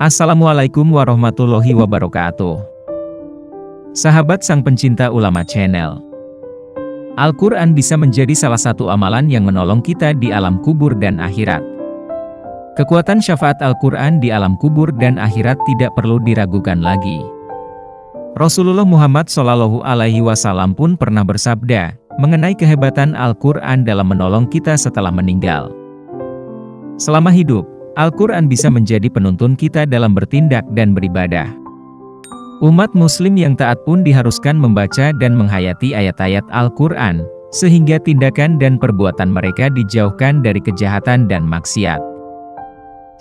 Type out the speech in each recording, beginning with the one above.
Assalamualaikum warahmatullahi wabarakatuh. Sahabat sang pencinta ulama channel. Al-Quran bisa menjadi salah satu amalan yang menolong kita di alam kubur dan akhirat. Kekuatan syafaat Al-Quran di alam kubur dan akhirat tidak perlu diragukan lagi. Rasulullah Muhammad SAW pun pernah bersabda mengenai kehebatan Al-Quran dalam menolong kita setelah meninggal. Selama hidup, Al-Quran bisa menjadi penuntun kita dalam bertindak dan beribadah. Umat muslim yang taat pun diharuskan membaca dan menghayati ayat-ayat Al-Quran, sehingga tindakan dan perbuatan mereka dijauhkan dari kejahatan dan maksiat.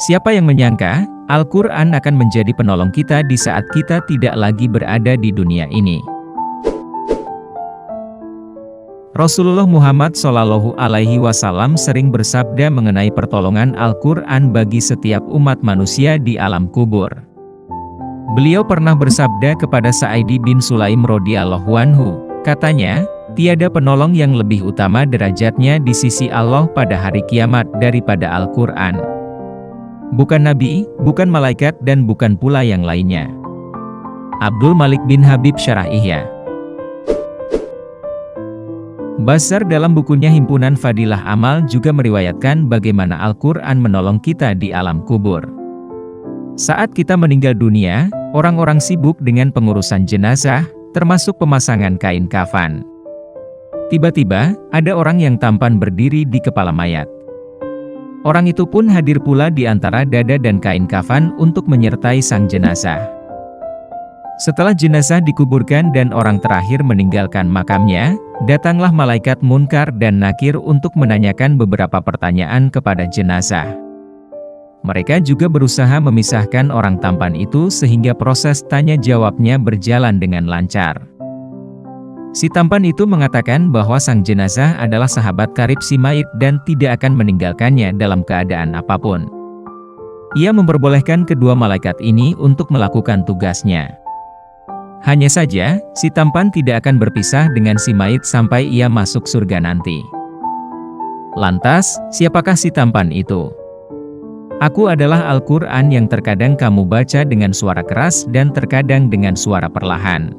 Siapa yang menyangka, Al-Quran akan menjadi penolong kita di saat kita tidak lagi berada di dunia ini. Rasulullah Muhammad SAW sering bersabda mengenai pertolongan Al-Quran bagi setiap umat manusia di alam kubur. Beliau pernah bersabda kepada Sa'id bin Sulaim radhiyallahu anhu, katanya, tiada penolong yang lebih utama derajatnya di sisi Allah pada hari kiamat daripada Al-Quran. Bukan nabi, bukan malaikat dan bukan pula yang lainnya. Abdul Malik bin Habib Syarah Ihya. Bashar dalam bukunya Himpunan Fadilah Amal juga meriwayatkan bagaimana Al-Quran menolong kita di alam kubur. Saat kita meninggal dunia, orang-orang sibuk dengan pengurusan jenazah, termasuk pemasangan kain kafan. Tiba-tiba, ada orang yang tampan berdiri di kepala mayat. Orang itu pun hadir pula di antara dada dan kain kafan untuk menyertai sang jenazah. Setelah jenazah dikuburkan dan orang terakhir meninggalkan makamnya, datanglah malaikat Munkar dan Nakir untuk menanyakan beberapa pertanyaan kepada jenazah. Mereka juga berusaha memisahkan orang tampan itu sehingga proses tanya jawabnya berjalan dengan lancar. Si tampan itu mengatakan bahwa sang jenazah adalah sahabat karib si mayit dan tidak akan meninggalkannya dalam keadaan apapun. Ia memperbolehkan kedua malaikat ini untuk melakukan tugasnya. Hanya saja, si tampan tidak akan berpisah dengan si mayit sampai ia masuk surga nanti. Lantas, siapakah si tampan itu? Aku adalah Al-Quran yang terkadang kamu baca dengan suara keras dan terkadang dengan suara perlahan.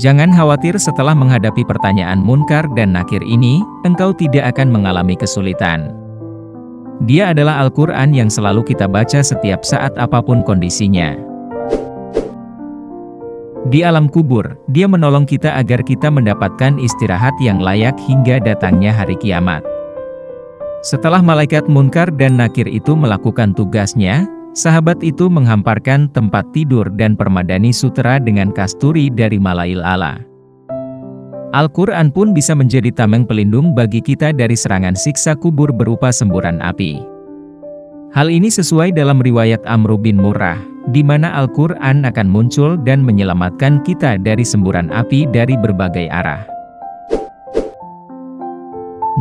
Jangan khawatir setelah menghadapi pertanyaan Munkar dan Nakir ini, engkau tidak akan mengalami kesulitan. Dia adalah Al-Quran yang selalu kita baca setiap saat apapun kondisinya. Di alam kubur, dia menolong kita agar kita mendapatkan istirahat yang layak hingga datangnya hari kiamat. Setelah malaikat Munkar dan Nakir itu melakukan tugasnya, sahabat itu menghamparkan tempat tidur dan permadani sutera dengan kasturi dari Malail A'la. Al-Quran pun bisa menjadi tameng pelindung bagi kita dari serangan siksa kubur berupa semburan api. Hal ini sesuai dalam riwayat Amr bin Murrah, di mana Al-Quran akan muncul dan menyelamatkan kita dari semburan api dari berbagai arah.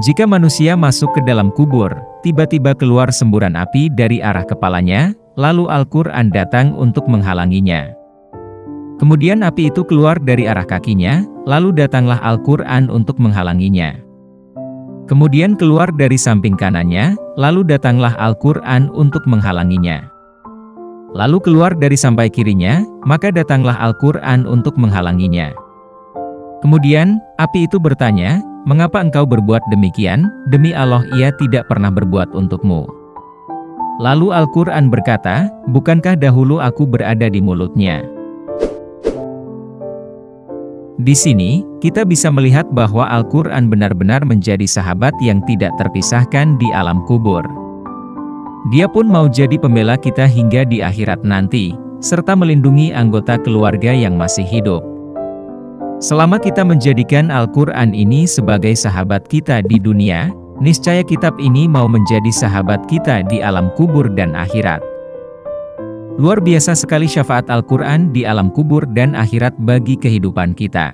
Jika manusia masuk ke dalam kubur, tiba-tiba keluar semburan api dari arah kepalanya, lalu Al-Quran datang untuk menghalanginya. Kemudian api itu keluar dari arah kakinya, lalu datanglah Al-Quran untuk menghalanginya. Kemudian keluar dari samping kanannya, lalu datanglah Al-Quran untuk menghalanginya. Lalu keluar dari samping kirinya, maka datanglah Al-Quran untuk menghalanginya. Kemudian, api itu bertanya, mengapa engkau berbuat demikian? Demi Allah ia tidak pernah berbuat untukmu. Lalu Al-Quran berkata, bukankah dahulu aku berada di mulutnya? Di sini, kita bisa melihat bahwa Al-Quran benar-benar menjadi sahabat yang tidak terpisahkan di alam kubur. Dia pun mau jadi pembela kita hingga di akhirat nanti, serta melindungi anggota keluarga yang masih hidup. Selama kita menjadikan Al-Quran ini sebagai sahabat kita di dunia, niscaya kitab ini mau menjadi sahabat kita di alam kubur dan akhirat. Luar biasa sekali syafaat Al-Quran di alam kubur dan akhirat bagi kehidupan kita.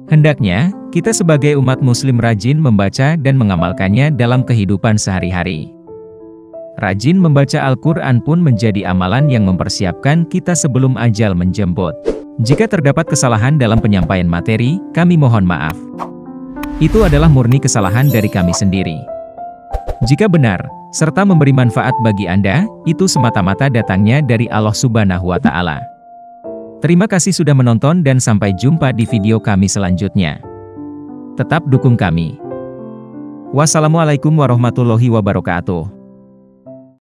Hendaknya, kita sebagai umat muslim rajin membaca dan mengamalkannya dalam kehidupan sehari-hari. Rajin membaca Al-Quran pun menjadi amalan yang mempersiapkan kita sebelum ajal menjemput. Jika terdapat kesalahan dalam penyampaian materi, kami mohon maaf. Itu adalah murni kesalahan dari kami sendiri. Jika benar, serta memberi manfaat bagi Anda, itu semata-mata datangnya dari Allah Subhanahu wa Ta'ala. Terima kasih sudah menonton dan sampai jumpa di video kami selanjutnya. Tetap dukung kami. Wassalamualaikum warahmatullahi wabarakatuh.